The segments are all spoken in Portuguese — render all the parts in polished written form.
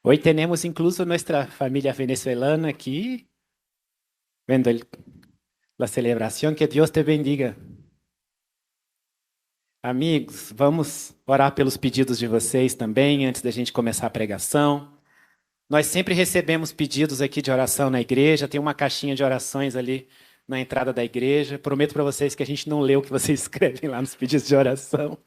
Hoy tenemos incluso nuestra familia venezolana aquí, viendo la celebración. Que Dios te bendiga. Amigos, vamos orar pelos pedidos de vocês também, antes da gente começar a pregação. Nós sempre recebemos pedidos aqui de oração na igreja, tem uma caixinha de orações ali na entrada da igreja. Prometo para vocês que a gente não lê o que vocês escrevem lá nos pedidos de oração,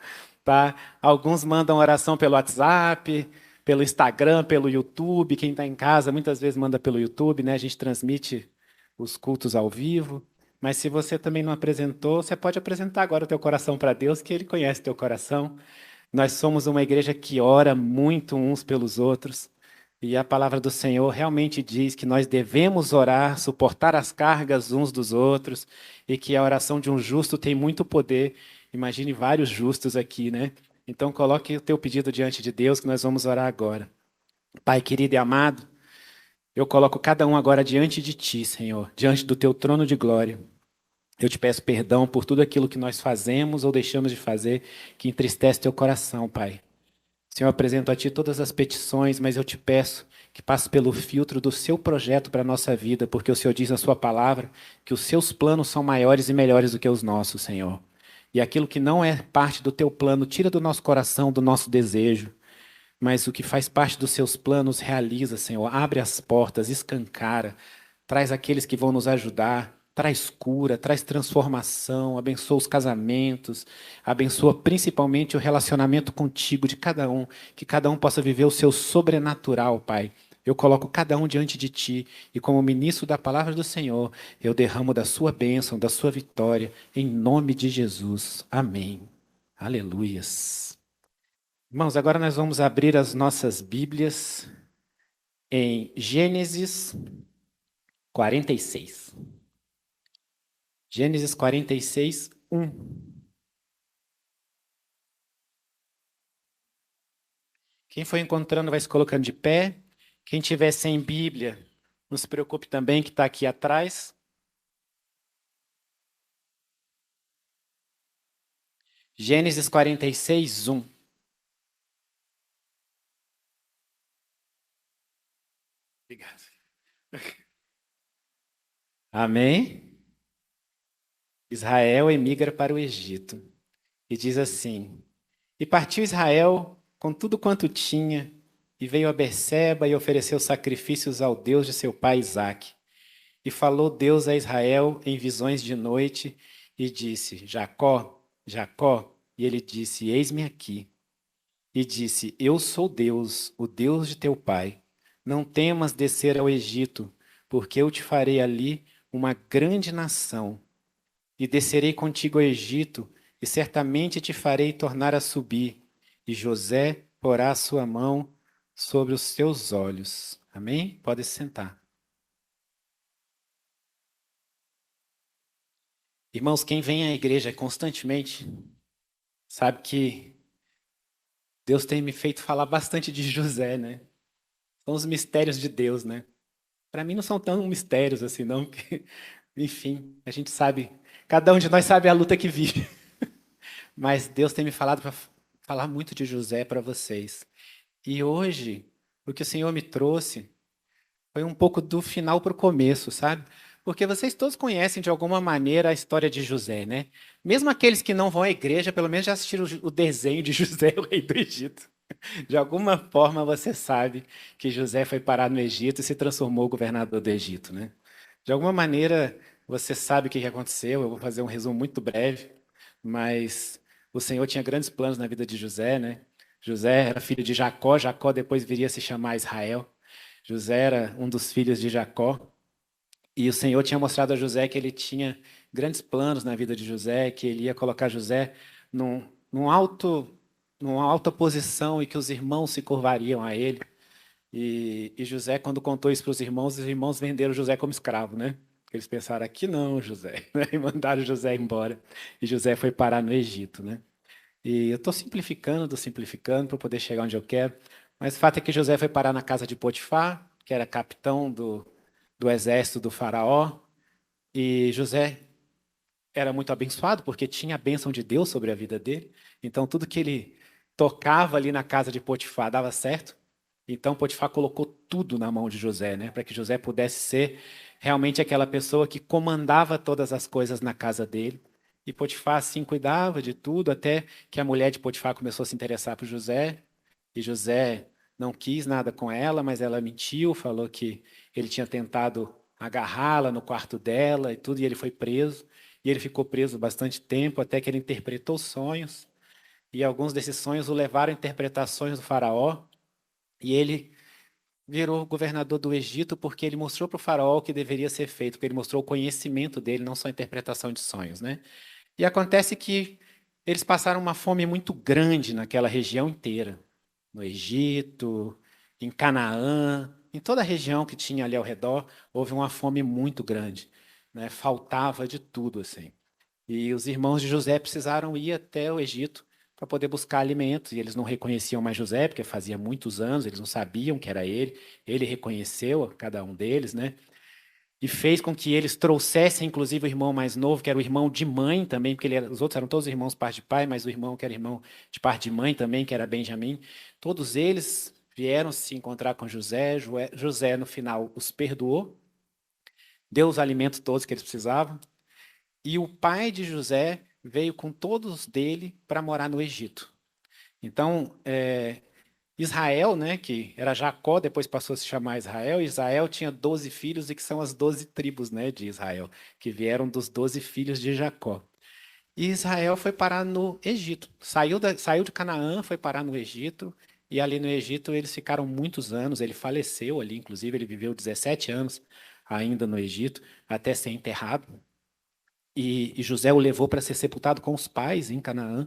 tá? Alguns mandam oração pelo WhatsApp, pelo Instagram, pelo YouTube. Quem está em casa muitas vezes manda pelo YouTube, né? A gente transmite os cultos ao vivo. Mas se você também não apresentou, você pode apresentar agora o teu coração para Deus, que Ele conhece o teu coração. Nós somos uma igreja que ora muito uns pelos outros. E a palavra do Senhor realmente diz que nós devemos orar, suportar as cargas uns dos outros, e que a oração de um justo tem muito poder. Imagine vários justos aqui, né? Então coloque o teu pedido diante de Deus, que nós vamos orar agora. Pai querido e amado, eu coloco cada um agora diante de ti, Senhor, diante do teu trono de glória. Eu te peço perdão por tudo aquilo que nós fazemos ou deixamos de fazer que entristece teu coração, Pai. Senhor, eu apresento a Ti todas as petições, mas eu te peço que passe pelo filtro do Seu projeto para a nossa vida, porque o Senhor diz na Sua palavra que os Seus planos são maiores e melhores do que os nossos, Senhor. E aquilo que não é parte do Teu plano, tira do nosso coração, do nosso desejo. Mas o que faz parte dos Seus planos, realiza, Senhor. Abre as portas, escancara, traz aqueles que vão nos ajudar. Traz cura, traz transformação, abençoa os casamentos, abençoa principalmente o relacionamento contigo de cada um, que cada um possa viver o seu sobrenatural, Pai. Eu coloco cada um diante de ti e, como ministro da palavra do Senhor, eu derramo da sua bênção, da sua vitória, em nome de Jesus. Amém. Aleluias. Irmãos, agora nós vamos abrir as nossas Bíblias em Gênesis 46. Gênesis 46, 1. Quem foi encontrando vai se colocando de pé. Quem tiver sem Bíblia, não se preocupe também que está aqui atrás. Gênesis 46, 1. Obrigado. Amém? Israel emigra para o Egito. E diz assim: E partiu Israel com tudo quanto tinha, e veio a Berseba e ofereceu sacrifícios ao Deus de seu pai Isaque. E falou Deus a Israel em visões de noite, e disse: Jacó, Jacó. E ele disse: Eis-me aqui. E disse: Eu sou Deus, o Deus de teu pai. Não temas descer ao Egito, porque eu te farei ali uma grande nação. E descerei contigo ao Egito, e certamente te farei tornar a subir. E José porá a sua mão sobre os teus olhos. Amém? Pode se sentar. Irmãos, quem vem à igreja constantemente sabe que Deus tem me feito falar bastante de José, né? São os mistérios de Deus, né? Para mim não são tão mistérios assim, não, porque, enfim, a gente sabe, cada um de nós sabe a luta que vive. Mas Deus tem me falado para falar muito de José para vocês. E hoje, o que o Senhor me trouxe foi um pouco do final para o começo, sabe? Porque vocês todos conhecem de alguma maneira a história de José, né? Mesmo aqueles que não vão à igreja, pelo menos já assistiram o desenho de José, o rei do Egito. De alguma forma você sabe que José foi parar no Egito e se transformou governador do Egito, né? De alguma maneira você sabe o que aconteceu. Eu vou fazer um resumo muito breve, mas o Senhor tinha grandes planos na vida de José, né? José era filho de Jacó, Jacó depois viria a se chamar Israel. José era um dos filhos de Jacó, e o Senhor tinha mostrado a José que ele tinha grandes planos na vida de José, que ele ia colocar José num alto, numa alta posição e que os irmãos se curvariam a ele. E José, quando contou isso para os irmãos venderam José como escravo, né? Eles pensaram, aqui não, José, né? E mandaram José embora. E José foi parar no Egito, né? E eu estou simplificando para poder chegar onde eu quero. Mas o fato é que José foi parar na casa de Potifar, que era capitão do exército do faraó. E José era muito abençoado, porque tinha a bênção de Deus sobre a vida dele. Então, tudo que ele tocava ali na casa de Potifar dava certo. Então Potifar colocou tudo na mão de José, né, para que José pudesse ser realmente aquela pessoa que comandava todas as coisas na casa dele. E Potifar assim cuidava de tudo, até que a mulher de Potifar começou a se interessar por José. E José não quis nada com ela, mas ela mentiu, falou que ele tinha tentado agarrá-la no quarto dela e tudo, e ele foi preso. E ele ficou preso bastante tempo, até que ele interpretou sonhos. E alguns desses sonhos o levaram a interpretações do faraó. E ele virou governador do Egito porque ele mostrou para o faraó o que deveria ser feito, porque ele mostrou o conhecimento dele, não só a interpretação de sonhos, né? E acontece que eles passaram uma fome muito grande naquela região inteira, no Egito, em Canaã, em toda a região que tinha ali ao redor, houve uma fome muito grande, né? Faltava de tudo assim. E os irmãos de José precisaram ir até o Egito para poder buscar alimentos. E eles não reconheciam mais José, porque fazia muitos anos, eles não sabiam que era ele. Ele reconheceu a cada um deles, né? E fez com que eles trouxessem, inclusive, o irmão mais novo, que era o irmão de mãe também, porque os outros eram todos irmãos parte de pai, mas o irmão que era irmão de parte de mãe também, que era Benjamim. Todos eles vieram se encontrar com José. José, no final, os perdoou, deu os alimentos todos que eles precisavam. E o pai de José veio com todos dele para morar no Egito. Então, Israel, né, que era Jacó, depois passou a se chamar Israel. Israel tinha 12 filhos, e que são as 12 tribos, né, de Israel, que vieram dos 12 filhos de Jacó. E Israel foi parar no Egito. Saiu de Canaã, foi parar no Egito. E ali no Egito eles ficaram muitos anos. Ele faleceu ali, inclusive, ele viveu 17 anos ainda no Egito, até ser enterrado. E José o levou para ser sepultado com os pais em Canaã.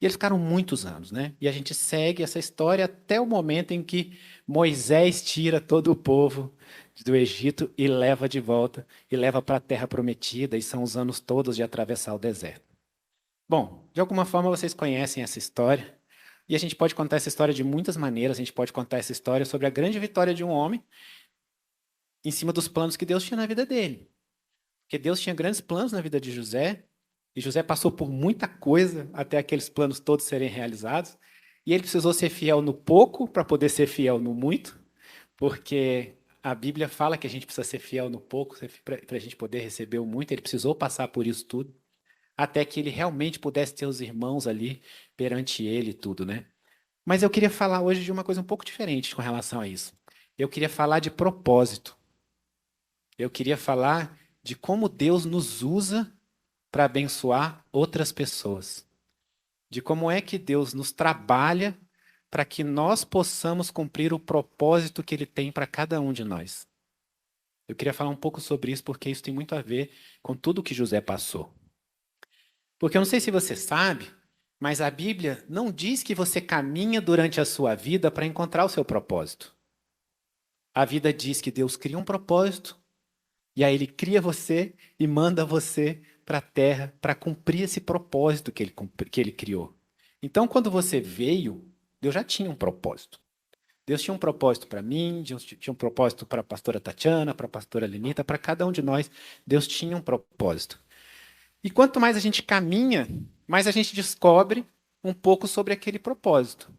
E eles ficaram muitos anos, né? E a gente segue essa história até o momento em que Moisés tira todo o povo do Egito e leva de volta, e leva para a terra prometida, e são os anos todos de atravessar o deserto. Bom, de alguma forma vocês conhecem essa história, e a gente pode contar essa história de muitas maneiras. A gente pode contar essa história sobre a grande vitória de um homem em cima dos planos que Deus tinha na vida dele. Porque Deus tinha grandes planos na vida de José, e José passou por muita coisa até aqueles planos todos serem realizados, e ele precisou ser fiel no pouco para poder ser fiel no muito, porque a Bíblia fala que a gente precisa ser fiel no pouco para a gente poder receber o muito. Ele precisou passar por isso tudo, até que ele realmente pudesse ter os irmãos ali perante ele e tudo, né? Mas eu queria falar hoje de uma coisa um pouco diferente com relação a isso. Eu queria falar de propósito. Eu queria falar de como Deus nos usa para abençoar outras pessoas. De como é que Deus nos trabalha para que nós possamos cumprir o propósito que Ele tem para cada um de nós. Eu queria falar um pouco sobre isso porque isso tem muito a ver com tudo que José passou. Porque eu não sei se você sabe, mas a Bíblia não diz que você caminha durante a sua vida para encontrar o seu propósito. A vida diz que Deus cria um propósito, e aí Ele cria você e manda você para a terra para cumprir esse propósito que ele criou. Então, quando você veio, Deus já tinha um propósito. Deus tinha um propósito para mim, Deus tinha um propósito para a pastora Tatiana, para a pastora Lenita, para cada um de nós. Deus tinha um propósito. E quanto mais a gente caminha, mais a gente descobre um pouco sobre aquele propósito.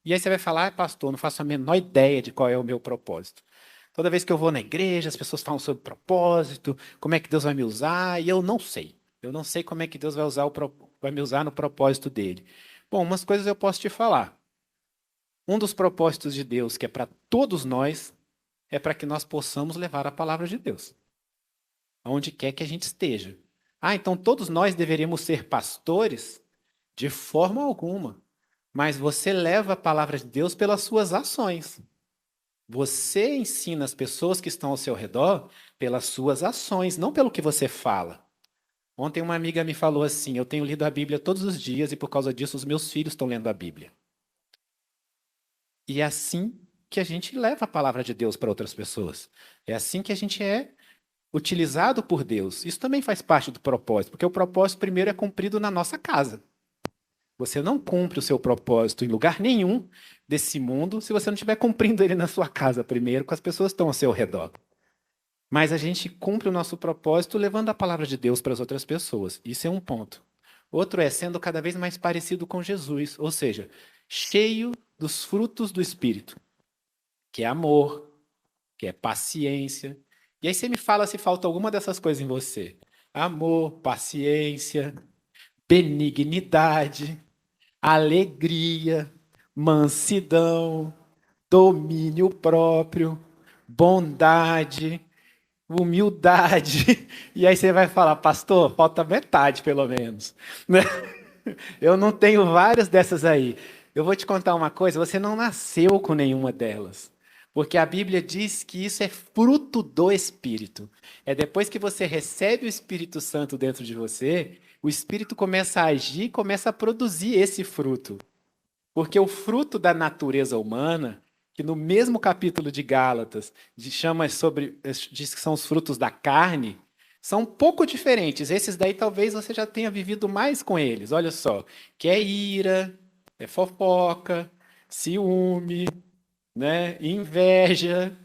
E aí você vai falar, pastor, não faço a menor ideia de qual é o meu propósito. Toda vez que eu vou na igreja, as pessoas falam sobre propósito, como é que Deus vai me usar, e eu não sei. Eu não sei como é que Deus vai me usar no propósito dele. Bom, umas coisas eu posso te falar. Um dos propósitos de Deus, que é para todos nós, é para que nós possamos levar a palavra de Deus, aonde quer que a gente esteja. Ah, então todos nós deveríamos ser pastores? De forma alguma. Mas você leva a palavra de Deus pelas suas ações. Você ensina as pessoas que estão ao seu redor pelas suas ações, não pelo que você fala. Ontem uma amiga me falou assim: eu tenho lido a Bíblia todos os dias e por causa disso os meus filhos estão lendo a Bíblia. E é assim que a gente leva a palavra de Deus para outras pessoas. É assim que a gente é utilizado por Deus. Isso também faz parte do propósito, porque o propósito primeiro é cumprido na nossa casa. Você não cumpre o seu propósito em lugar nenhum desse mundo se você não estiver cumprindo ele na sua casa primeiro, com as pessoas que estão ao seu redor. Mas a gente cumpre o nosso propósito levando a palavra de Deus para as outras pessoas. Isso é um ponto. Outro é sendo cada vez mais parecido com Jesus, ou seja, cheio dos frutos do Espírito. que é amor, que é paciência. E aí você me fala se falta alguma dessas coisas em você. Amor, paciência, benignidade, alegria, mansidão, domínio próprio, bondade, humildade. E aí você vai falar, pastor, falta metade pelo menos. Né? Eu não tenho várias dessas aí. Eu vou te contar uma coisa: você não nasceu com nenhuma delas. Porque a Bíblia diz que isso é fruto do Espírito. É depois que você recebe o Espírito Santo dentro de você, o Espírito começa a agir, começa a produzir esse fruto. Porque o fruto da natureza humana, que no mesmo capítulo de Gálatas chama sobre, diz que são os frutos da carne, são um pouco diferentes. Esses daí talvez você já tenha vivido mais com eles. Olha só, que é ira, é fofoca, ciúme, né, inveja,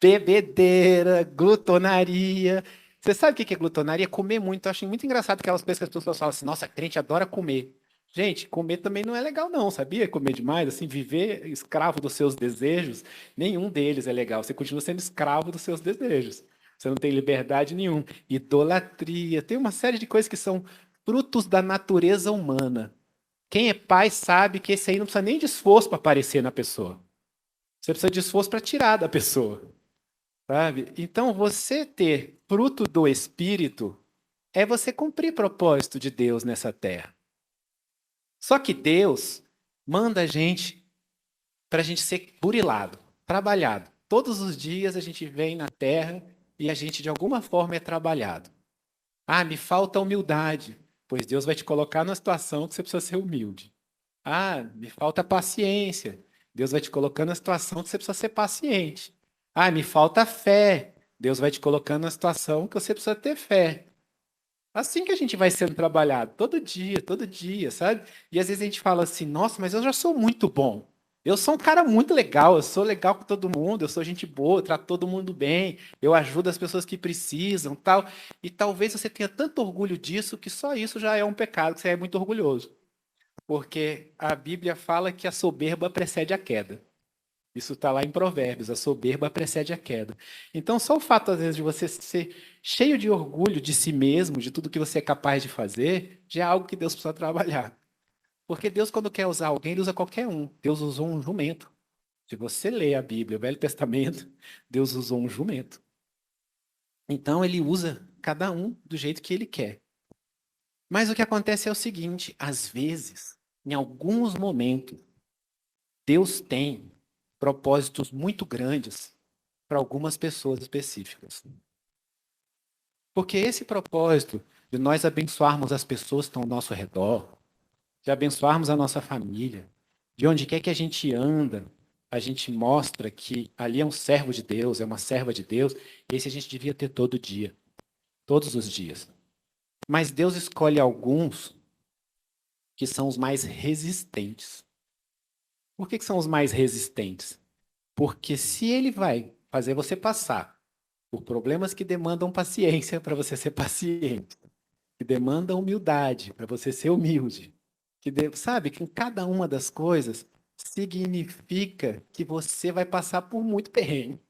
bebedeira, glutonaria. Você sabe o que é glutonaria? Comer muito. Eu acho muito engraçado aquelas coisas que as pessoas falam assim, nossa, crente adora comer. Gente, comer também não é legal não, sabia? Comer demais, assim, viver escravo dos seus desejos, nenhum deles é legal. Você continua sendo escravo dos seus desejos. Você não tem liberdade nenhuma. Idolatria, tem uma série de coisas que são frutos da natureza humana. Quem é pai sabe que esse aí não precisa nem de esforço para aparecer na pessoa. Você precisa de esforço para tirar da pessoa. Sabe? Então, você ter fruto do Espírito é você cumprir propósito de Deus nessa terra. Só que Deus manda a gente para a gente ser burilado, trabalhado. Todos os dias a gente vem na terra e a gente de alguma forma é trabalhado. Ah, me falta humildade, pois Deus vai te colocar numa situação que você precisa ser humilde. Ah, me falta paciência. Deus vai te colocando na situação que você precisa ser paciente. Ah, me falta fé. Deus vai te colocando na situação que você precisa ter fé. Assim que a gente vai sendo trabalhado, todo dia, sabe? E às vezes a gente fala assim, nossa, mas eu já sou muito bom. Eu sou um cara muito legal, eu sou legal com todo mundo, eu sou gente boa, eu trato todo mundo bem, eu ajudo as pessoas que precisam, tal. E talvez você tenha tanto orgulho disso que só isso já é um pecado, que você é muito orgulhoso. Porque a Bíblia fala que a soberba precede a queda. Isso está lá em Provérbios, a soberba precede a queda. Então, só o fato, às vezes, de você ser cheio de orgulho de si mesmo, de tudo que você é capaz de fazer, já é algo que Deus precisa trabalhar. Porque Deus, quando quer usar alguém, ele usa qualquer um. Deus usou um jumento. Se você lê a Bíblia, o Velho Testamento, Deus usou um jumento. Então, ele usa cada um do jeito que ele quer. Mas o que acontece é o seguinte: às vezes, em alguns momentos, Deus tem propósitos muito grandes para algumas pessoas específicas. Porque esse propósito de nós abençoarmos as pessoas que estão ao nosso redor, de abençoarmos a nossa família, de onde quer que a gente anda, a gente mostra que ali é um servo de Deus, é uma serva de Deus, esse a gente devia ter todo dia, todos os dias. Mas Deus escolhe alguns que são os mais resistentes. Por que são os mais resistentes? Porque se ele vai fazer você passar por problemas que demandam paciência para você ser paciente, que demandam humildade para você ser humilde, sabe que em cada uma das coisas significa que você vai passar por muito perrengue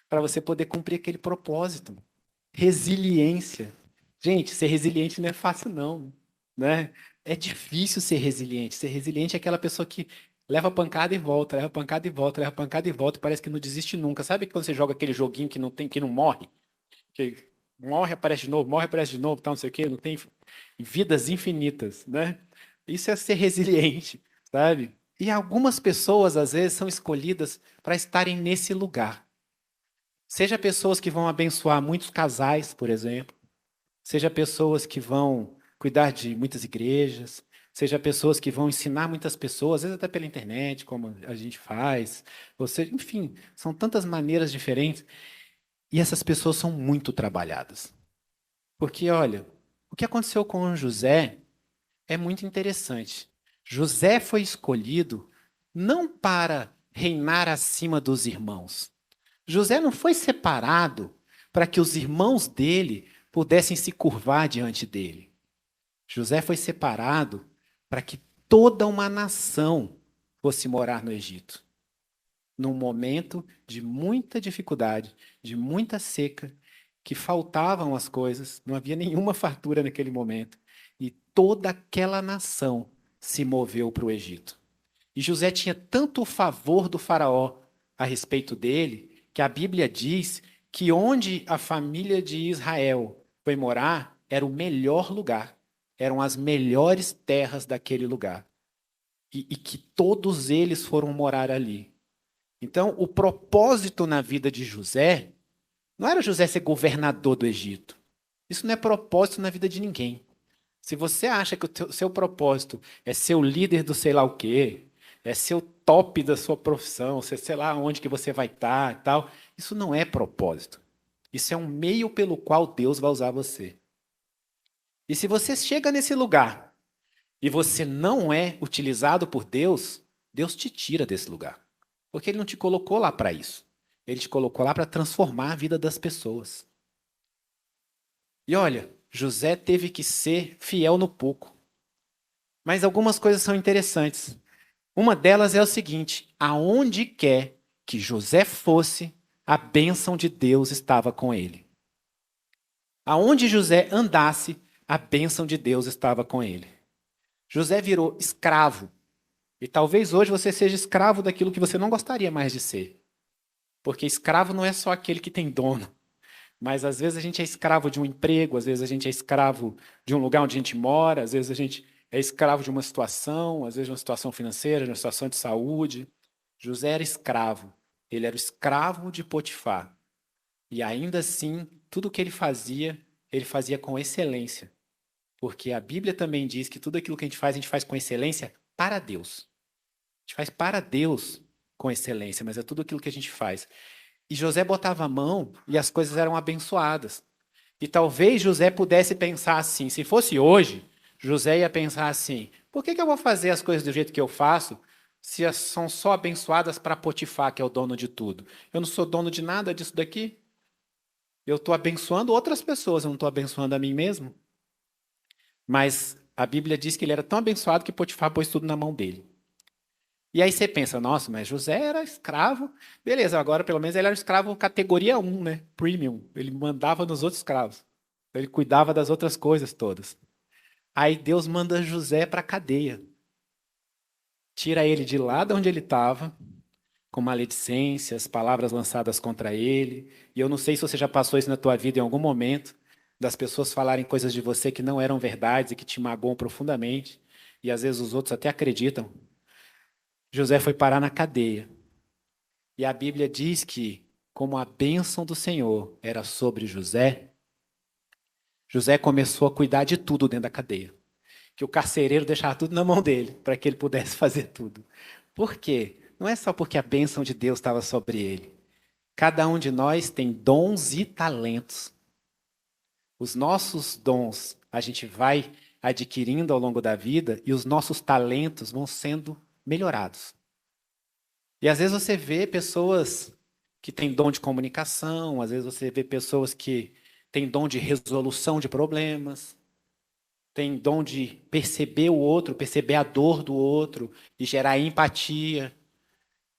para você poder cumprir aquele propósito. Resiliência. Gente, ser resiliente não é fácil não, né? É difícil ser resiliente. Ser resiliente é aquela pessoa que leva pancada e volta, leva pancada e volta, leva pancada e volta, e parece que não desiste nunca. Sabe quando você joga aquele joguinho que não tem, que não morre? Que morre, aparece de novo, morre, aparece de novo, tal, não sei o quê, não tem vidas infinitas, né? Isso é ser resiliente, sabe? E algumas pessoas, às vezes, são escolhidas para estarem nesse lugar. Seja pessoas que vão abençoar muitos casais, por exemplo, seja pessoas que vão cuidar de muitas igrejas, seja pessoas que vão ensinar muitas pessoas, às vezes até pela internet, como a gente faz, você, enfim, são tantas maneiras diferentes, e essas pessoas são muito trabalhadas. Porque, olha, o que aconteceu com José é muito interessante. José foi escolhido não para reinar acima dos irmãos. José não foi separado para que os irmãos dele pudessem se curvar diante dele. José foi separado para que toda uma nação fosse morar no Egito. num momento de muita dificuldade, de muita seca, que faltavam as coisas, não havia nenhuma fartura naquele momento. E toda aquela nação se moveu para o Egito. E José tinha tanto o favor do faraó a respeito dele, que a Bíblia diz que onde a família de Israel foi morar era o melhor lugar, eram as melhores terras daquele lugar. E que todos eles foram morar ali. Então, o propósito na vida de José não era José ser governador do Egito. Isso não é propósito na vida de ninguém. Se você acha que o seu propósito é ser o líder do sei lá o quê, é ser o top da sua profissão, ser sei lá onde que você vai estar e tal, isso não é propósito. Isso é um meio pelo qual Deus vai usar você. E se você chega nesse lugar e você não é utilizado por Deus, Deus te tira desse lugar. Porque Ele não te colocou lá para isso. Ele te colocou lá para transformar a vida das pessoas. E olha, José teve que ser fiel no pouco. Mas algumas coisas são interessantes. Uma delas é o seguinte: aonde quer que José fosse, a bênção de Deus estava com ele. Aonde José andasse, a bênção de Deus estava com ele. José virou escravo. E talvez hoje você seja escravo daquilo que você não gostaria mais de ser. Porque escravo não é só aquele que tem dono. Mas às vezes a gente é escravo de um emprego, às vezes a gente é escravo de um lugar onde a gente mora, às vezes a gente é escravo de uma situação, às vezes de uma situação financeira, de uma situação de saúde. José era escravo. Ele era o escravo de Potifar. E ainda assim, tudo o que ele fazia com excelência. Porque a Bíblia também diz que tudo aquilo que a gente faz com excelência para Deus. A gente faz para Deus com excelência, mas é tudo aquilo que a gente faz. E José botava a mão e as coisas eram abençoadas. E talvez José pudesse pensar assim, se fosse hoje, José ia pensar assim, por que eu vou fazer as coisas do jeito que eu faço se as são só abençoadas para Potifar, que é o dono de tudo? Eu não sou dono de nada disso daqui. Eu estou abençoando outras pessoas, eu não estou abençoando a mim mesmo. Mas a Bíblia diz que ele era tão abençoado que Potifar pôs tudo na mão dele. E aí você pensa, nossa, mas José era escravo. Beleza, agora pelo menos ele era escravo categoria 1, né? Premium. Ele mandava nos outros escravos. Ele cuidava das outras coisas todas. Aí Deus manda José para a cadeia. Tira ele de lá de onde ele estava, com maledicências, palavras lançadas contra ele. E eu não sei se você já passou isso na tua vida em algum momento, das pessoas falarem coisas de você que não eram verdades e que te magoam profundamente. E às vezes os outros até acreditam. José foi parar na cadeia. E a Bíblia diz que, como a bênção do Senhor era sobre José, José começou a cuidar de tudo dentro da cadeia. Que o carcereiro deixava tudo na mão dele, para que ele pudesse fazer tudo. Por quê? Não é só porque a bênção de Deus estava sobre ele. Cada um de nós tem dons e talentos. Os nossos dons a gente vai adquirindo ao longo da vida e os nossos talentos vão sendo melhorados. E às vezes você vê pessoas que têm dom de comunicação, às vezes você vê pessoas que têm dom de resolução de problemas, têm dom de perceber o outro, perceber a dor do outro e gerar empatia.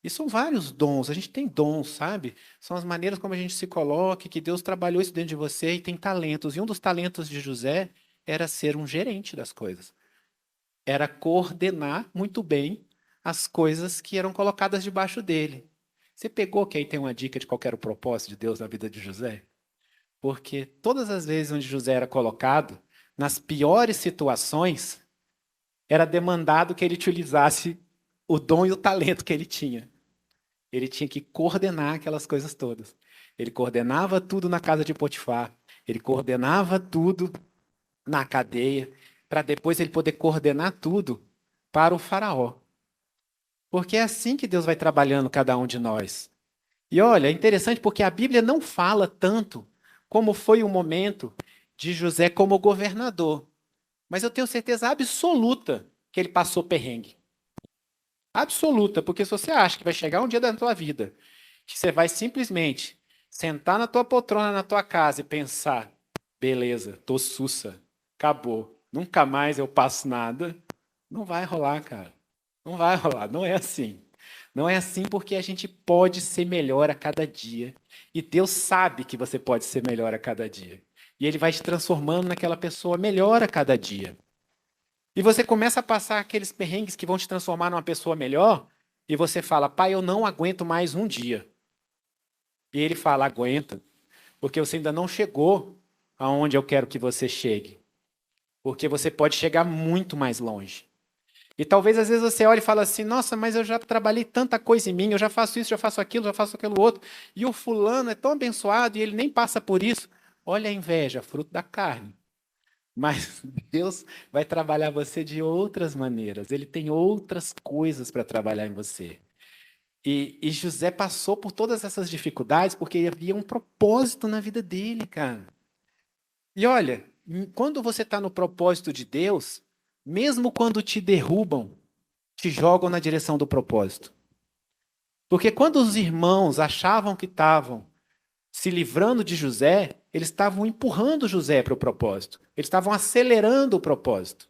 E são vários dons, a gente tem dons, sabe? São as maneiras como a gente se coloca, que Deus trabalhou isso dentro de você e tem talentos. E um dos talentos de José era ser um gerente das coisas. Era coordenar muito bem as coisas que eram colocadas debaixo dele. Você pegou que aí tem uma dica de qual era o propósito de Deus na vida de José? Porque todas as vezes onde José era colocado, nas piores situações, era demandado que ele utilizasse o dom e o talento que ele tinha. Ele tinha que coordenar aquelas coisas todas. Ele coordenava tudo na casa de Potifar, ele coordenava tudo na cadeia, para depois ele poder coordenar tudo para o faraó. Porque é assim que Deus vai trabalhando cada um de nós. E olha, é interessante porque a Bíblia não fala tanto como foi o momento de José como governador. Mas eu tenho certeza absoluta que ele passou perrengue. Absoluta, porque se você acha que vai chegar um dia da tua vida que você vai simplesmente sentar na tua poltrona na tua casa e pensar, beleza, tô sussa, acabou, nunca mais eu passo nada, não vai rolar, cara. Não vai rolar, não é assim. Não é assim porque a gente pode ser melhor a cada dia. E Deus sabe que você pode ser melhor a cada dia. E Ele vai te transformando naquela pessoa melhor a cada dia. E você começa a passar aqueles perrengues que vão te transformar numa pessoa melhor, e você fala, pai, eu não aguento mais um dia. E ele fala, aguenta, porque você ainda não chegou aonde eu quero que você chegue. Porque você pode chegar muito mais longe. E talvez às vezes você olhe e fala assim, nossa, mas eu já trabalhei tanta coisa em mim, eu já faço isso, já faço aquilo, já faço aquilo outro, e o fulano é tão abençoado e ele nem passa por isso. Olha a inveja, fruto da carne. Mas Deus vai trabalhar você de outras maneiras. Ele tem outras coisas para trabalhar em você. E José passou por todas essas dificuldades porque havia um propósito na vida dele, cara. E olha, quando você está no propósito de Deus, mesmo quando te derrubam, te jogam na direção do propósito. Porque quando os irmãos achavam que estavam se livrando de José, eles estavam empurrando José para o propósito. Eles estavam acelerando o propósito.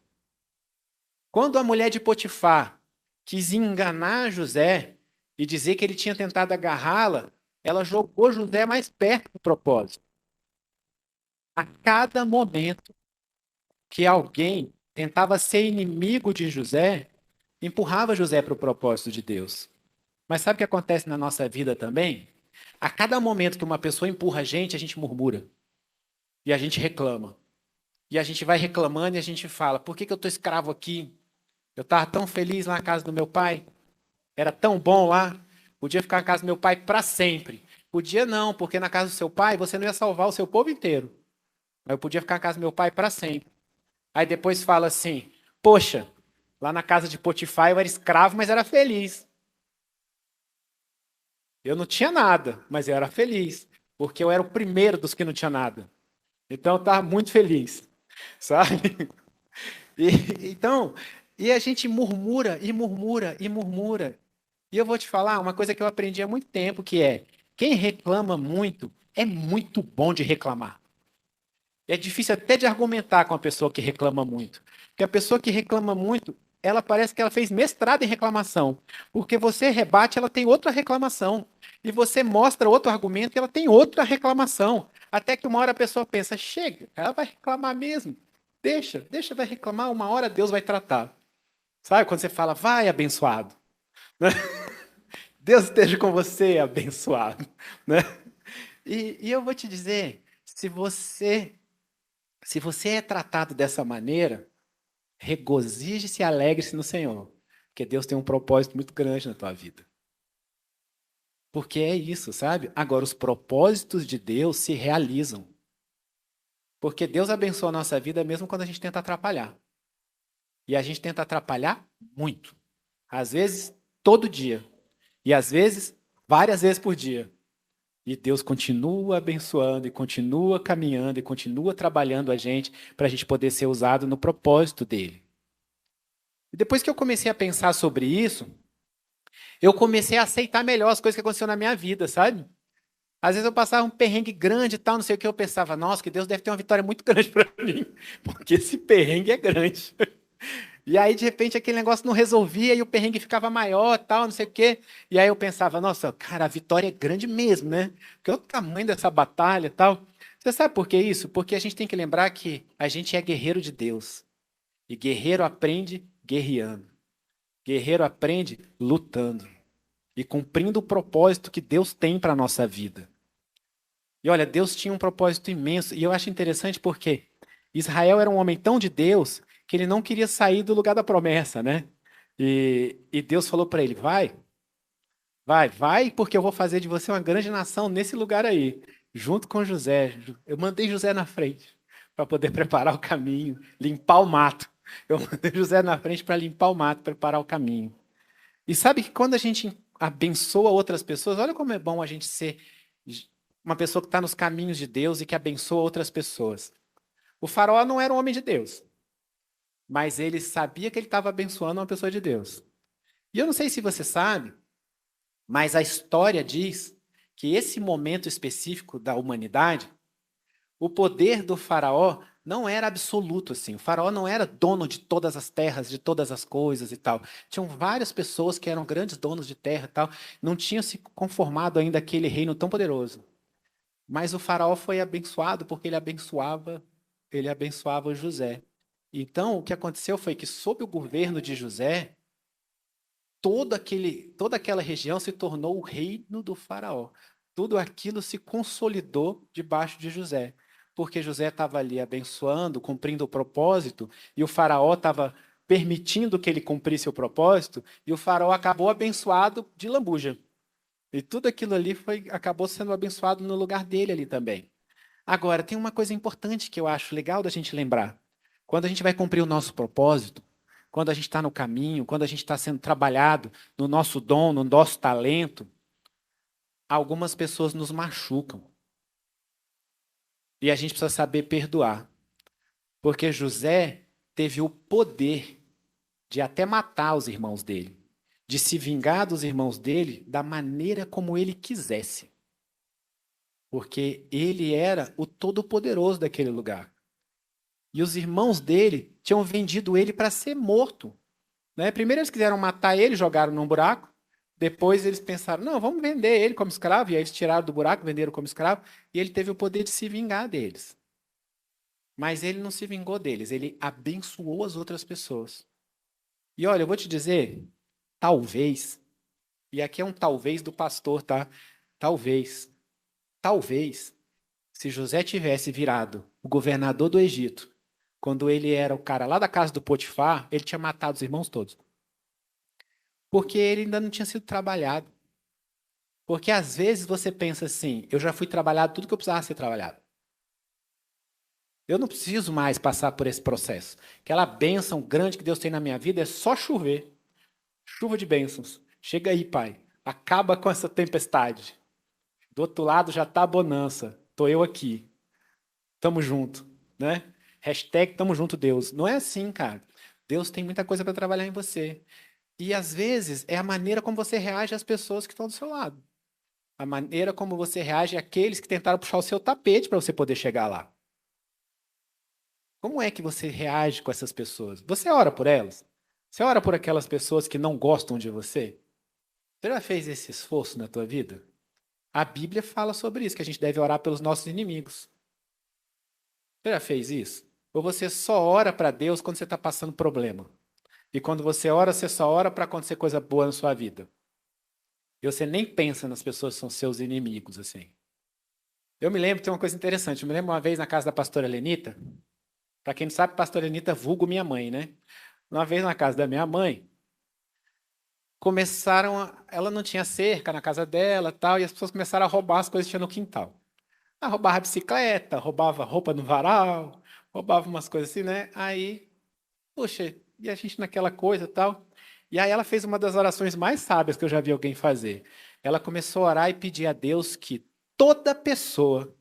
Quando a mulher de Potifar quis enganar José e dizer que ele tinha tentado agarrá-la, ela jogou José mais perto do propósito. A cada momento que alguém tentava ser inimigo de José, empurrava José para o propósito de Deus. Mas sabe o que acontece na nossa vida também? A cada momento que uma pessoa empurra a gente murmura. E a gente reclama. E a gente vai reclamando e a gente fala, por que eu estou escravo aqui? Eu estava tão feliz lá na casa do meu pai. Era tão bom lá. Podia ficar na casa do meu pai para sempre. Podia não, porque na casa do seu pai você não ia salvar o seu povo inteiro. Mas eu podia ficar na casa do meu pai para sempre. Aí depois fala assim, poxa, lá na casa de Potifar eu era escravo, mas era feliz. Eu não tinha nada, mas eu era feliz. Porque eu era o primeiro dos que não tinha nada. Então eu estava muito feliz. Sabe? Então, e a gente murmura e murmura e murmura. E eu vou te falar uma coisa que eu aprendi há muito tempo, que é, quem reclama muito é muito bom de reclamar. É difícil até de argumentar com a pessoa que reclama muito. Porque a pessoa que reclama muito, ela parece que ela fez mestrado em reclamação. Porque você rebate, ela tem outra reclamação. E você mostra outro argumento e ela tem outra reclamação. Até que uma hora a pessoa pensa, chega, ela vai reclamar mesmo. Deixa, vai reclamar, uma hora Deus vai tratar. Sabe quando você fala, vai abençoado. Né? Deus esteja com você, abençoado. Né? E eu vou te dizer, se você é tratado dessa maneira, regozije-se e alegre-se no Senhor. Porque Deus tem um propósito muito grande na tua vida. Porque é isso, sabe? Agora, os propósitos de Deus se realizam. Porque Deus abençoa a nossa vida mesmo quando a gente tenta atrapalhar. E a gente tenta atrapalhar muito. Às vezes, todo dia. E às vezes, várias vezes por dia. E Deus continua abençoando, e continua caminhando, e continua trabalhando a gente para a gente poder ser usado no propósito dele. E depois que eu comecei a pensar sobre isso, eu comecei a aceitar melhor as coisas que aconteceram na minha vida, sabe? Às vezes eu passava um perrengue grande e tal, não sei o que, eu pensava, nossa, que Deus deve ter uma vitória muito grande para mim, porque esse perrengue é grande. E aí, de repente, aquele negócio não resolvia e o perrengue ficava maior, tal, não sei o quê. E aí eu pensava, nossa, cara, a vitória é grande mesmo, né? Porque é o tamanho dessa batalha e tal. Você sabe por que isso? Porque a gente tem que lembrar que a gente é guerreiro de Deus. E guerreiro aprende guerreando. Guerreiro aprende lutando. E cumprindo o propósito que Deus tem para a nossa vida. E olha, Deus tinha um propósito imenso. E eu acho interessante porque Israel era um homem tão de Deus que ele não queria sair do lugar da promessa, né? E Deus falou para ele: vai, porque eu vou fazer de você uma grande nação nesse lugar aí, junto com José. Eu mandei José na frente para poder preparar o caminho, limpar o mato. Eu mandei José na frente para limpar o mato, preparar o caminho. E sabe que quando a gente abençoa outras pessoas, olha como é bom a gente ser uma pessoa que está nos caminhos de Deus e que abençoa outras pessoas. O faraó não era um homem de Deus, mas ele sabia que ele estava abençoando uma pessoa de Deus. E eu não sei se você sabe, mas a história diz que esse momento específico da humanidade, o poder do faraó não era absoluto assim. O faraó não era dono de todas as terras, de todas as coisas e tal. Tinham várias pessoas que eram grandes donos de terra e tal, não tinham se conformado ainda aquele reino tão poderoso. Mas o faraó foi abençoado porque ele abençoava José. Então, o que aconteceu foi que sob o governo de José, toda aquela região se tornou o reino do faraó. Tudo aquilo se consolidou debaixo de José, porque José estava ali abençoando, cumprindo o propósito, e o faraó estava permitindo que ele cumprisse o propósito, e o faraó acabou abençoado de lambuja. E tudo aquilo ali acabou sendo abençoado no lugar dele ali também. Agora, tem uma coisa importante que eu acho legal da gente lembrar. Quando a gente vai cumprir o nosso propósito, quando a gente está no caminho, quando a gente está sendo trabalhado no nosso dom, no nosso talento, algumas pessoas nos machucam. E a gente precisa saber perdoar. Porque José teve o poder de até matar os irmãos dele, de se vingar dos irmãos dele da maneira como ele quisesse. Porque ele era o todo-poderoso daquele lugar. E os irmãos dele tinham vendido ele para ser morto. Né? Primeiro eles quiseram matar ele, jogaram num buraco. Depois eles pensaram, não, vamos vender ele como escravo. E aí eles tiraram do buraco, venderam como escravo. E ele teve o poder de se vingar deles. Mas ele não se vingou deles, ele abençoou as outras pessoas. E olha, eu vou te dizer, talvez, e aqui é um talvez do pastor, tá? Talvez, se José tivesse virado o governador do Egito, quando ele era o cara lá da casa do Potifar, ele tinha matado os irmãos todos. Porque ele ainda não tinha sido trabalhado. Porque às vezes você pensa assim, eu já fui trabalhado tudo que eu precisava ser trabalhado. Eu não preciso mais passar por esse processo. Aquela bênção grande que Deus tem na minha vida é só chover. Chuva de bênçãos. Chega aí, Pai. Acaba com essa tempestade. Do outro lado já está a bonança. Tô eu aqui. Tamo junto, né? Hashtag tamo junto, Deus. Não é assim, cara. Deus tem muita coisa para trabalhar em você. E às vezes é a maneira como você reage às pessoas que estão do seu lado. A maneira como você reage àqueles que tentaram puxar o seu tapete para você poder chegar lá. Como é que você reage com essas pessoas? Você ora por elas? Você ora por aquelas pessoas que não gostam de você? Você já fez esse esforço na tua vida? A Bíblia fala sobre isso, que a gente deve orar pelos nossos inimigos. Você já fez isso? Ou você só ora para Deus quando você está passando problema? E quando você ora, você só ora para acontecer coisa boa na sua vida? E você nem pensa nas pessoas que são seus inimigos, assim. Eu me lembro, tem uma coisa interessante. Eu me lembro uma vez na casa da pastora Lenita. Para quem não sabe, pastora Lenita vulgo minha mãe, né? Uma vez na casa da minha mãe, ela não tinha cerca na casa dela, tal, e as pessoas começaram a roubar as coisas que tinha no quintal. Roubava bicicleta, roubava roupa no varal, roubava umas coisas assim, né? Aí, poxa, e a gente naquela coisa, tal. E aí ela fez uma das orações mais sábias que eu já vi alguém fazer. Ela começou a orar e pedir a Deus que toda pessoa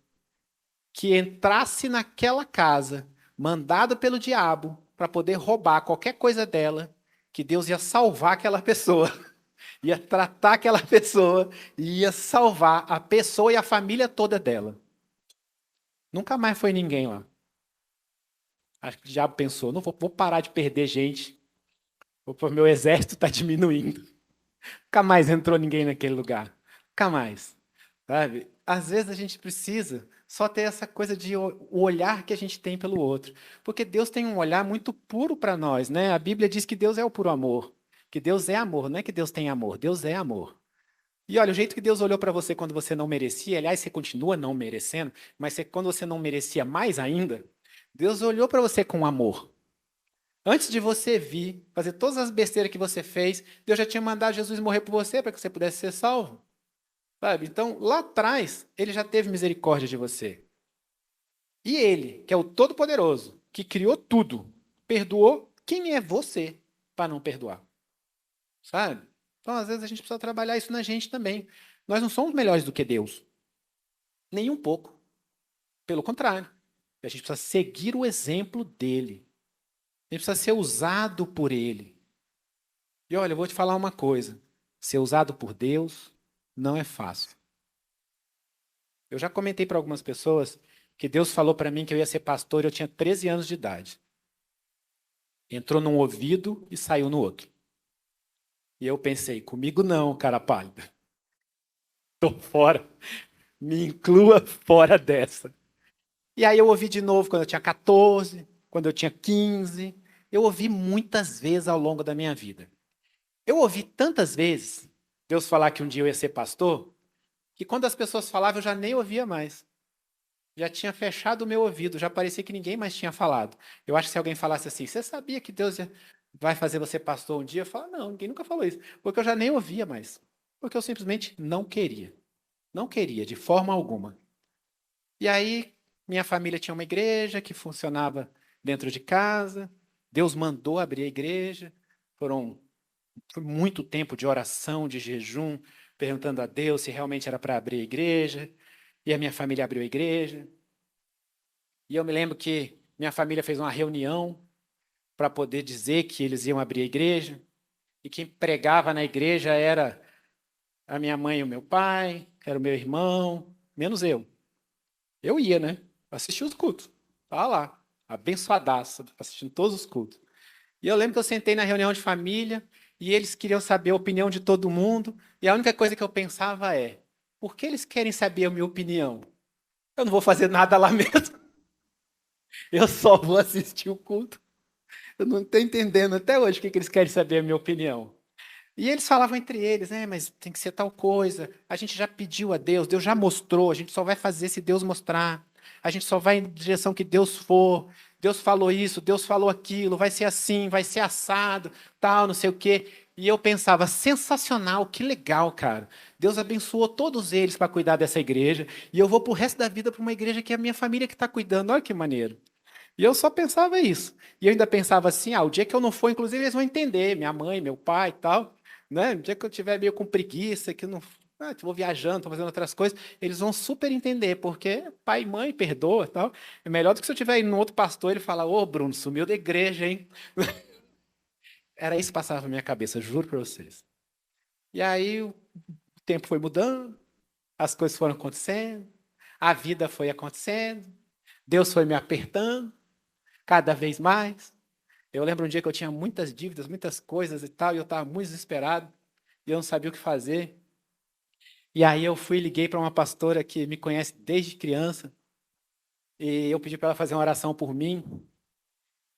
que entrasse naquela casa, mandado pelo diabo, para poder roubar qualquer coisa dela, que Deus ia salvar aquela pessoa, ia tratar aquela pessoa e ia salvar a pessoa e a família toda dela. Nunca mais foi ninguém lá. Acho que o diabo pensou, não vou parar de perder gente, o meu exército está diminuindo. Nunca mais entrou ninguém naquele lugar. Nunca mais. Sabe? Às vezes a gente precisa só ter essa coisa de o olhar que a gente tem pelo outro. Porque Deus tem um olhar muito puro para nós, né? A Bíblia diz que Deus é o puro amor. Que Deus é amor, não é que Deus tem amor, Deus é amor. E olha, o jeito que Deus olhou para você quando você não merecia, aliás, você continua não merecendo, mas quando você não merecia mais ainda, Deus olhou para você com amor. Antes de você vir, fazer todas as besteiras que você fez, Deus já tinha mandado Jesus morrer por você para que você pudesse ser salvo. Sabe? Então, lá atrás, ele já teve misericórdia de você. E ele, que é o Todo-Poderoso, que criou tudo, perdoou quem é você para não perdoar. Sabe? Então, às vezes, a gente precisa trabalhar isso na gente também. Nós não somos melhores do que Deus. Nem um pouco. Pelo contrário. A gente precisa seguir o exemplo dele. A gente precisa ser usado por ele. E olha, eu vou te falar uma coisa. Ser usado por Deus não é fácil. Eu já comentei para algumas pessoas que Deus falou para mim que eu ia ser pastor e eu tinha 13 anos de idade. Entrou num ouvido e saiu no outro. E eu pensei, comigo não, cara pálido. Tô fora. Me inclua fora dessa. E aí eu ouvi de novo quando eu tinha 14, quando eu tinha 15. Eu ouvi muitas vezes ao longo da minha vida. Eu ouvi tantas vezes Deus falar que um dia eu ia ser pastor, que quando as pessoas falavam eu já nem ouvia mais. Já tinha fechado o meu ouvido, já parecia que ninguém mais tinha falado. Eu acho que se alguém falasse assim, você sabia que vai fazer você pastor um dia? Eu falo, não, ninguém nunca falou isso. Porque eu já nem ouvia mais. Porque eu simplesmente não queria. Não queria, de forma alguma. E aí, minha família tinha uma igreja que funcionava dentro de casa. Deus mandou abrir a igreja. Foi muito tempo de oração, de jejum, perguntando a Deus se realmente era para abrir a igreja. E a minha família abriu a igreja. E eu me lembro que minha família fez uma reunião para poder dizer que eles iam abrir a igreja. E quem pregava na igreja era a minha mãe e o meu pai, era o meu irmão, menos eu. Eu ia, né? Assistir os cultos. Estava lá, abençoadaço, assistindo todos os cultos. E eu lembro que eu sentei na reunião de família e eles queriam saber a opinião de todo mundo. E a única coisa que eu pensava é: por que eles querem saber a minha opinião? Eu não vou fazer nada lá mesmo. Eu só vou assistir o culto. Eu não estou entendendo até hoje o que eles querem saber a minha opinião. E eles falavam entre eles, né? Mas tem que ser tal coisa. A gente já pediu a Deus, Deus já mostrou, a gente só vai fazer se Deus mostrar. A gente só vai em direção que Deus for. Deus falou isso, Deus falou aquilo, vai ser assim, vai ser assado, tal, não sei o quê. E eu pensava, sensacional, que legal, cara. Deus abençoou todos eles para cuidar dessa igreja. E eu vou pro resto da vida para uma igreja que é a minha família que está cuidando. Olha que maneiro. E eu só pensava isso. E eu ainda pensava assim, o dia que eu não for, inclusive, eles vão entender, minha mãe, meu pai e tal, né? O dia que eu tiver meio com preguiça, que eu não, vou viajando, estou fazendo outras coisas, eles vão super entender, porque pai e mãe perdoa e tal. É melhor do que se eu tiver indo no outro pastor e ele falar, ô Bruno, sumiu da igreja, hein? Era isso que passava na minha cabeça, juro para vocês. E aí o tempo foi mudando, as coisas foram acontecendo, a vida foi acontecendo, Deus foi me apertando cada vez mais. Eu lembro um dia que eu tinha muitas dívidas, muitas coisas e tal, e eu estava muito desesperado, e eu não sabia o que fazer. E aí eu fui e liguei para uma pastora que me conhece desde criança, e eu pedi para ela fazer uma oração por mim,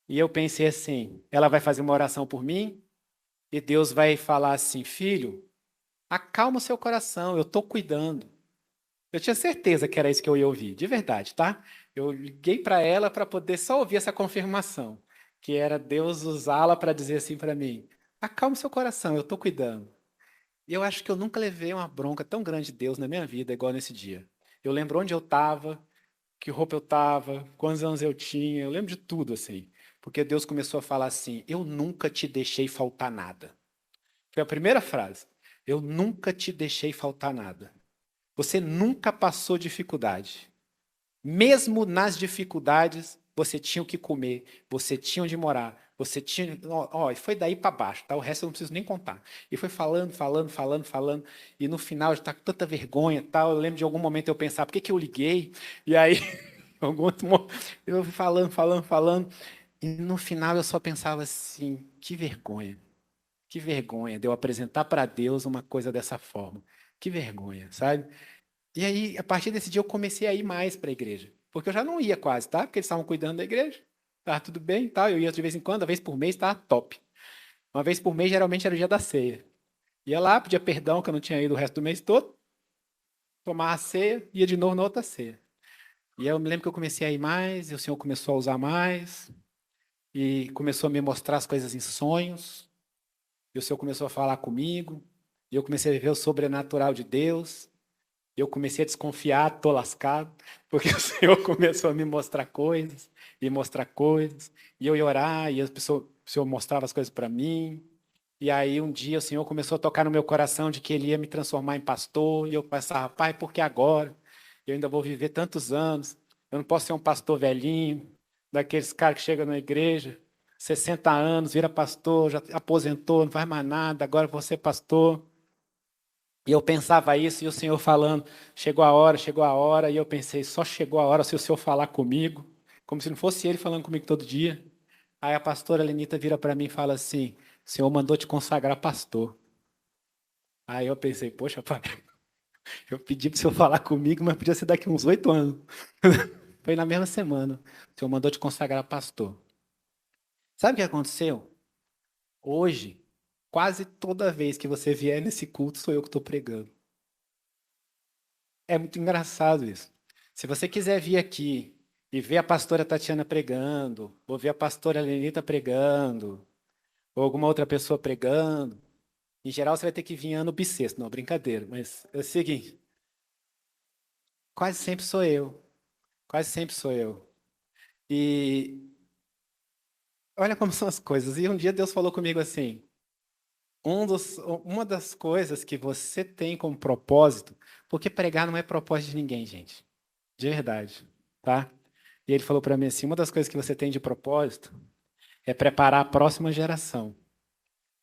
e eu pensei assim, ela vai fazer uma oração por mim, e Deus vai falar assim, filho, acalma o seu coração, eu estou cuidando. Eu tinha certeza que era isso que eu ia ouvir, de verdade, tá? Eu liguei para ela para poder só ouvir essa confirmação, que era Deus usá-la para dizer assim para mim: acalma o seu coração, eu estou cuidando. E eu acho que eu nunca levei uma bronca tão grande de Deus na minha vida igual nesse dia. Eu lembro onde eu estava, que roupa eu estava, quantos anos eu tinha, eu lembro de tudo assim. Porque Deus começou a falar assim: eu nunca te deixei faltar nada. Foi a primeira frase. Eu nunca te deixei faltar nada. Você nunca passou dificuldade. Mesmo nas dificuldades, você tinha o que comer, você tinha onde morar, você tinha. Ó, foi daí para baixo, tá? O resto eu não preciso nem contar. E foi falando, falando, falando, falando. E no final, já tá com tanta vergonha, tal. Eu lembro de algum momento eu pensar, por que que eu liguei? E aí, algum outro momento, eu fui falando, falando, falando. E no final eu só pensava assim, que vergonha. Que vergonha de eu apresentar para Deus uma coisa dessa forma. Que vergonha, sabe? E aí, a partir desse dia, eu comecei a ir mais para a igreja. Porque eu já não ia quase, tá? Porque eles estavam cuidando da igreja. Tava tudo bem e tal. Eu ia de vez em quando, uma vez por mês, tava top. Uma vez por mês, geralmente, era o dia da ceia. Ia lá, pedia perdão, que eu não tinha ido o resto do mês todo. Tomava a ceia, ia de novo na outra ceia. E aí eu me lembro que eu comecei a ir mais, e o Senhor começou a usar mais. E começou a me mostrar as coisas em sonhos. E o Senhor começou a falar comigo. E eu comecei a ver o sobrenatural de Deus. Eu comecei a desconfiar, tô lascado, porque o Senhor começou a me mostrar coisas, e mostrar coisas, e eu ia orar, e o Senhor mostrava as coisas para mim, e aí um dia o Senhor começou a tocar no meu coração de que Ele ia me transformar em pastor, e eu pensava, pai, por que agora? Eu ainda vou viver tantos anos, eu não posso ser um pastor velhinho, daqueles caras que chegam na igreja, 60 anos, vira pastor, já aposentou, não faz mais nada, agora eu vou ser pastor. E eu pensava isso, e o Senhor falando, chegou a hora, e eu pensei, só chegou a hora se o Senhor falar comigo, como se não fosse Ele falando comigo todo dia. Aí a pastora Lenita vira para mim e fala assim, o Senhor mandou te consagrar pastor. Aí eu pensei, poxa, pai, eu pedi para o Senhor falar comigo, mas podia ser daqui uns 8 anos. Foi na mesma semana, o Senhor mandou te consagrar pastor. Sabe o que aconteceu? Hoje, quase toda vez que você vier nesse culto, sou eu que estou pregando. É muito engraçado isso. Se você quiser vir aqui e ver a pastora Tatiana pregando, ou ver a pastora Lenita pregando, ou alguma outra pessoa pregando, em geral você vai ter que vir ano bissexto. Não, brincadeira, mas é o seguinte, quase sempre sou eu. Quase sempre sou eu. E olha como são as coisas. E um dia Deus falou comigo assim, uma das coisas que você tem como propósito, porque pregar não é propósito de ninguém, gente. De verdade, tá? E ele falou para mim assim, uma das coisas que você tem de propósito é preparar a próxima geração.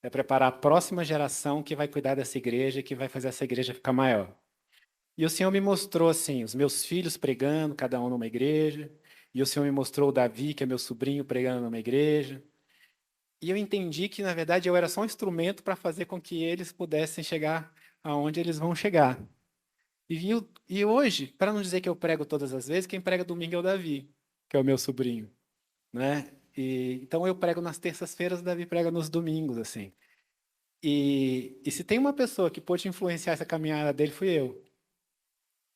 É preparar a próxima geração que vai cuidar dessa igreja, que vai fazer essa igreja ficar maior. E o Senhor me mostrou assim, os meus filhos pregando, cada um numa igreja, e o Senhor me mostrou o Davi, que é meu sobrinho, pregando numa igreja. E eu entendi que, na verdade, eu era só um instrumento para fazer com que eles pudessem chegar aonde eles vão chegar. E hoje, para não dizer que eu prego todas as vezes, quem prega domingo é o Davi, que é o meu sobrinho, né? Então eu prego nas terças-feiras, o Davi prega nos domingos, assim. E se tem uma pessoa que pôde influenciar essa caminhada dele, fui eu.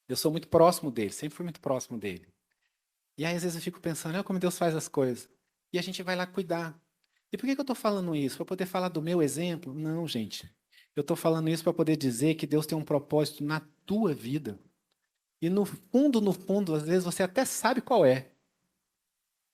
Eu sou muito próximo dele, sempre fui muito próximo dele. E aí, às vezes, eu fico pensando, olha como Deus faz as coisas. E a gente vai lá cuidar. E por que que eu estou falando isso? Para poder falar do meu exemplo? Não, gente. Eu estou falando isso para poder dizer que Deus tem um propósito na tua vida. E no fundo, às vezes você até sabe qual é.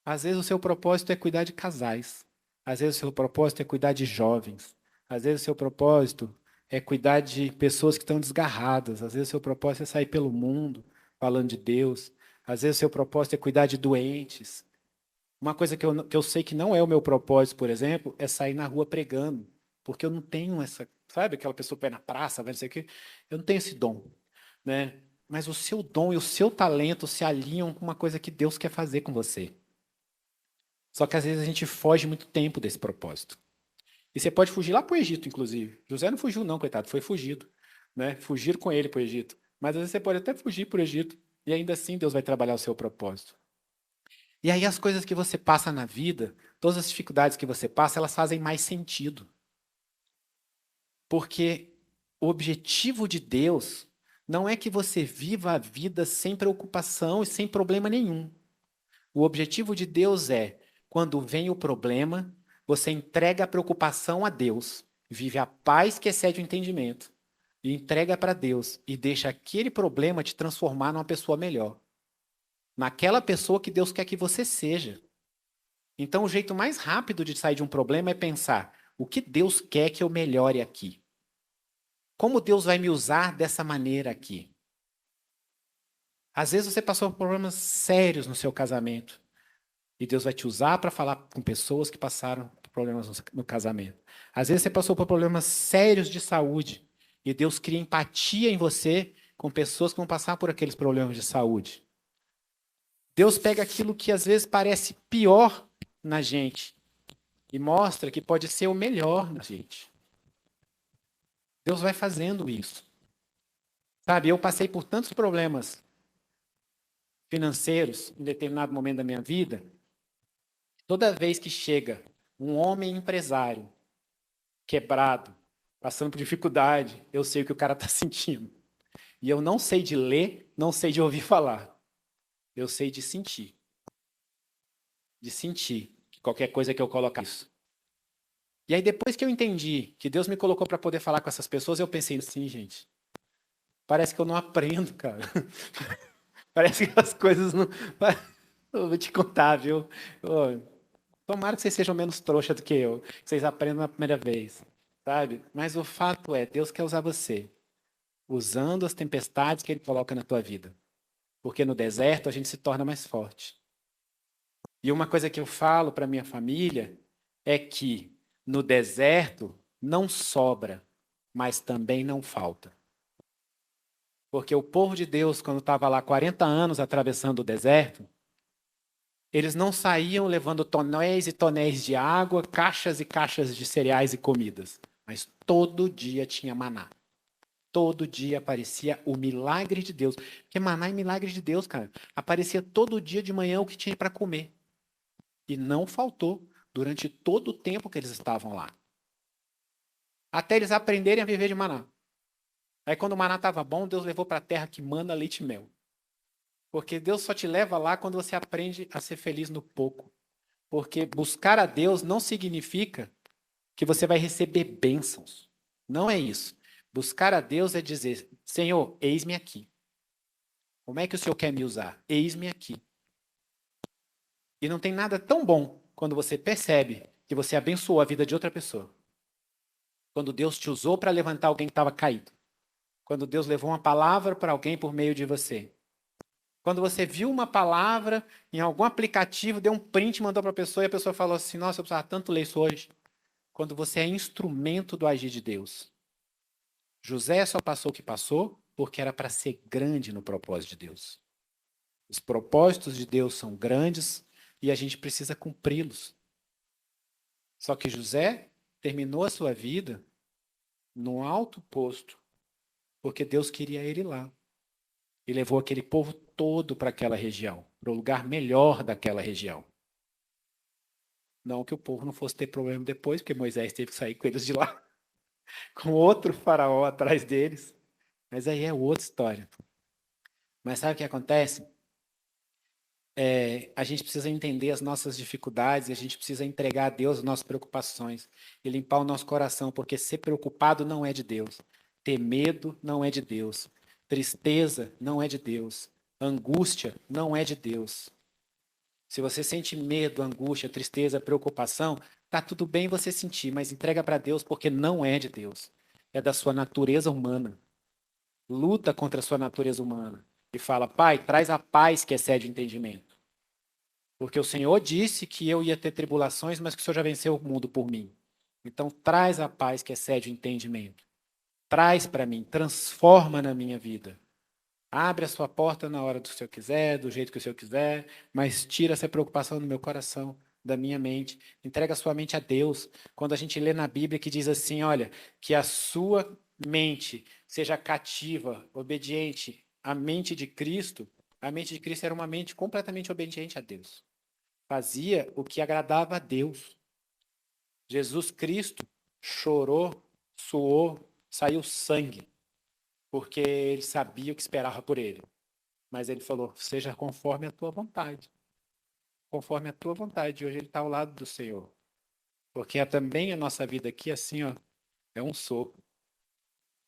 Às vezes o seu propósito é cuidar de casais. Às vezes o seu propósito é cuidar de jovens. Às vezes o seu propósito é cuidar de pessoas que estão desgarradas. Às vezes o seu propósito é sair pelo mundo falando de Deus. Às vezes o seu propósito é cuidar de doentes. Uma coisa que eu sei que não é o meu propósito, por exemplo, é sair na rua pregando. Porque eu não tenho essa, sabe, aquela pessoa que vai na praça, vai não sei o quê. Eu não tenho esse dom, né? Mas o seu dom e o seu talento se alinham com uma coisa que Deus quer fazer com você. Só que às vezes a gente foge muito tempo desse propósito. E você pode fugir lá para o Egito, inclusive. José não fugiu, não, coitado, foi fugido. Né? Fugiram com ele para o Egito. Mas às vezes você pode até fugir para o Egito e ainda assim Deus vai trabalhar o seu propósito. E aí as coisas que você passa na vida, todas as dificuldades que você passa, elas fazem mais sentido. Porque o objetivo de Deus não é que você viva a vida sem preocupação e sem problema nenhum. O objetivo de Deus é, quando vem o problema, você entrega a preocupação a Deus, vive a paz que excede o entendimento, e entrega para Deus, e deixa aquele problema te transformar numa pessoa melhor. Naquela pessoa que Deus quer que você seja. Então, o jeito mais rápido de sair de um problema é pensar: o que Deus quer que eu melhore aqui? Como Deus vai me usar dessa maneira aqui? Às vezes você passou por problemas sérios no seu casamento. E Deus vai te usar para falar com pessoas que passaram por problemas no casamento. Às vezes você passou por problemas sérios de saúde. E Deus cria empatia em você com pessoas que vão passar por aqueles problemas de saúde. Deus pega aquilo que às vezes parece pior na gente e mostra que pode ser o melhor na gente. Deus vai fazendo isso. Sabe, eu passei por tantos problemas financeiros em determinado momento da minha vida. Toda vez que chega um homem empresário quebrado, passando por dificuldade, eu sei o que o cara está sentindo. E eu não sei de ler, não sei de ouvir falar. Eu sei de sentir. De sentir que qualquer coisa que eu colocar isso. E aí, depois que eu entendi que Deus me colocou para poder falar com essas pessoas, eu pensei assim, gente, parece que eu não aprendo, cara. Parece que as coisas não. Eu vou te contar, viu? Tomara que vocês sejam menos trouxa do que eu, que vocês aprendam na primeira vez, sabe? Mas o fato é, Deus quer usar você, usando as tempestades que Ele coloca na tua vida. Porque no deserto a gente se torna mais forte. E uma coisa que eu falo para minha família é que no deserto não sobra, mas também não falta. Porque o povo de Deus, quando estava lá 40 anos atravessando o deserto, eles não saíam levando tonéis e tonéis de água, caixas e caixas de cereais e comidas. Mas todo dia tinha maná. Todo dia aparecia o milagre de Deus. Porque maná é milagre de Deus, cara. Aparecia todo dia de manhã o que tinha para comer. E não faltou durante todo o tempo que eles estavam lá. Até eles aprenderem a viver de maná. Aí quando o maná estava bom, Deus levou para a terra que mana leite e mel. Porque Deus só te leva lá quando você aprende a ser feliz no pouco. Porque buscar a Deus não significa que você vai receber bênçãos. Não é isso. Buscar a Deus é dizer: Senhor, eis-me aqui. Como é que o Senhor quer me usar? Eis-me aqui. E não tem nada tão bom quando você percebe que você abençoou a vida de outra pessoa. Quando Deus te usou para levantar alguém que estava caído. Quando Deus levou uma palavra para alguém por meio de você. Quando você viu uma palavra em algum aplicativo, deu um print, mandou para a pessoa e a pessoa falou assim: nossa, eu precisava tanto ler isso hoje. Quando você é instrumento do agir de Deus. José só passou o que passou porque era para ser grande no propósito de Deus. Os propósitos de Deus são grandes e a gente precisa cumpri-los. Só que José terminou a sua vida num alto posto porque Deus queria ele lá. E levou aquele povo todo para aquela região, para o lugar melhor daquela região. Não que o povo não fosse ter problema depois, porque Moisés teve que sair com eles de lá, com outro faraó atrás deles. Mas aí é outra história. Mas sabe o que acontece? A gente precisa entender as nossas dificuldades, e a gente precisa entregar a Deus as nossas preocupações e limpar o nosso coração, porque ser preocupado não é de Deus. Ter medo não é de Deus. Tristeza não é de Deus. Angústia não é de Deus. Se você sente medo, angústia, tristeza, preocupação, tá tudo bem você sentir, mas entrega para Deus porque não é de Deus. É da sua natureza humana. Luta contra a sua natureza humana e fala: Pai, traz a paz que excede o entendimento. Porque o Senhor disse que eu ia ter tribulações, mas que o Senhor já venceu o mundo por mim. Então traz a paz que excede o entendimento. Traz para mim, transforma na minha vida. Abre a sua porta na hora do que o Senhor quiser, do jeito que o Senhor quiser, mas tira essa preocupação do meu coração, da minha mente. Entrega a sua mente a Deus. Quando a gente lê na Bíblia que diz assim, olha, que a sua mente seja cativa, obediente à mente de Cristo, a mente de Cristo era uma mente completamente obediente a Deus. Fazia o que agradava a Deus. Jesus Cristo chorou, suou, saiu sangue porque ele sabia o que esperava por ele. Mas ele falou: seja conforme a tua vontade. Conforme a tua vontade. E hoje ele está ao lado do Senhor. Porque também a nossa vida aqui, assim, ó, é um sopro.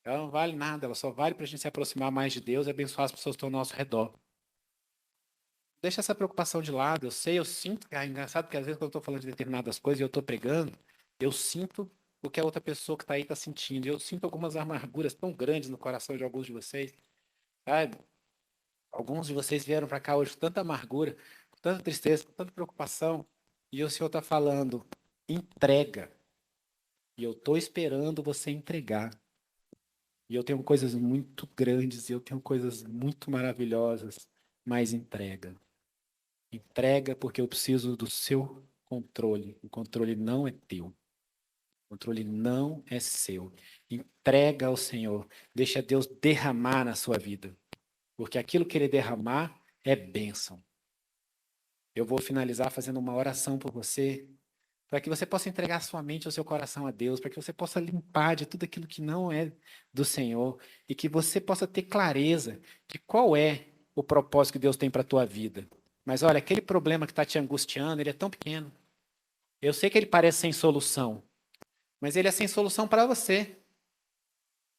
Ela não vale nada, ela só vale para a gente se aproximar mais de Deus e abençoar as pessoas que estão ao nosso redor. Deixa essa preocupação de lado. Eu sei, eu sinto. É engraçado que às vezes quando eu estou falando de determinadas coisas e eu estou pregando, eu sinto o que a outra pessoa que está aí está sentindo. Eu sinto algumas amarguras tão grandes no coração de alguns de vocês. Sabe? Alguns de vocês vieram para cá hoje com tanta amargura, com tanta tristeza, com tanta preocupação, e o Senhor está falando: entrega. E eu estou esperando você entregar. E eu tenho coisas muito grandes, e eu tenho coisas muito maravilhosas, mas entrega. Entrega porque eu preciso do seu controle. O controle não é teu. O controle não é seu. Entrega ao Senhor. Deixa Deus derramar na sua vida. Porque aquilo que Ele derramar é bênção. Eu vou finalizar fazendo uma oração por você, para que você possa entregar sua mente e o seu coração a Deus, para que você possa limpar de tudo aquilo que não é do Senhor e que você possa ter clareza de qual é o propósito que Deus tem para a tua vida. Mas olha, aquele problema que está te angustiando, ele é tão pequeno. Eu sei que ele parece sem solução, mas ele é sem solução para você.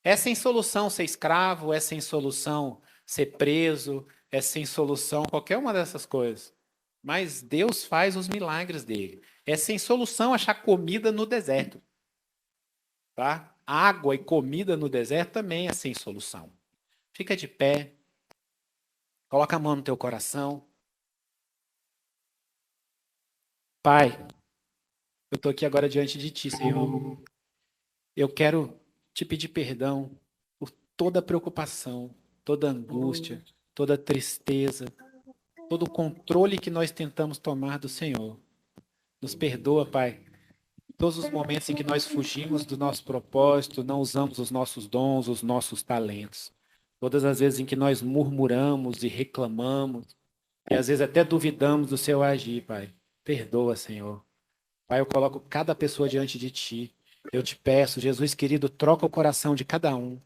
É sem solução ser escravo, é sem solução ser preso, é sem solução qualquer uma dessas coisas. Mas Deus faz os milagres dele. É sem solução achar comida no deserto, tá? Água e comida no deserto também é sem solução. Fica de pé, coloca a mão no teu coração. Pai, eu estou aqui agora diante de ti, Senhor. Eu quero te pedir perdão por toda preocupação, toda angústia, toda tristeza, todo o controle que nós tentamos tomar do Senhor. Nos perdoa, Pai, todos os momentos em que nós fugimos do nosso propósito, não usamos os nossos dons, os nossos talentos. Todas as vezes em que nós murmuramos e reclamamos, e às vezes até duvidamos do seu agir, Pai. Perdoa, Senhor. Pai, eu coloco cada pessoa diante de Ti. Eu te peço, Jesus querido, troca o coração de cada um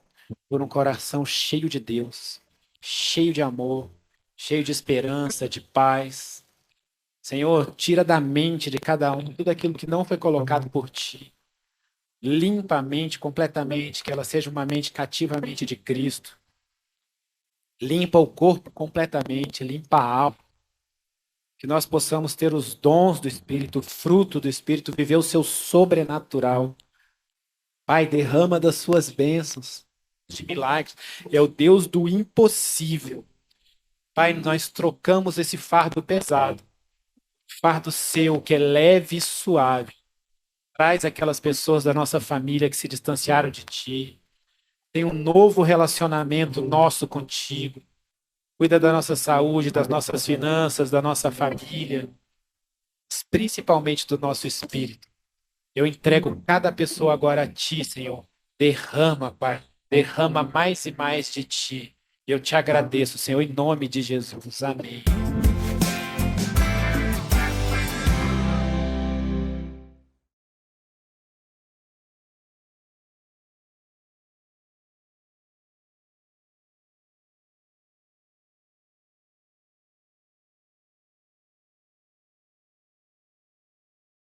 por um coração cheio de Deus, cheio de amor, cheio de esperança, de paz. Senhor, tira da mente de cada um tudo aquilo que não foi colocado por Ti. Limpa a mente completamente, que ela seja uma mente cativamente de Cristo. Limpa o corpo completamente, limpa a alma. Que nós possamos ter os dons do Espírito, o fruto do Espírito, viver o seu sobrenatural. Pai, derrama das suas bênçãos, de milagres. É o Deus do impossível. Pai, nós trocamos esse fardo pesado, fardo seu, que é leve e suave. Traz aquelas pessoas da nossa família que se distanciaram de Ti. Tem um novo relacionamento nosso contigo. Cuida da nossa saúde, das nossas finanças, da nossa família, principalmente do nosso espírito. Eu entrego cada pessoa agora a Ti, Senhor. Derrama, Pai. Derrama mais e mais de Ti. Eu te agradeço, Senhor, em nome de Jesus. Amém.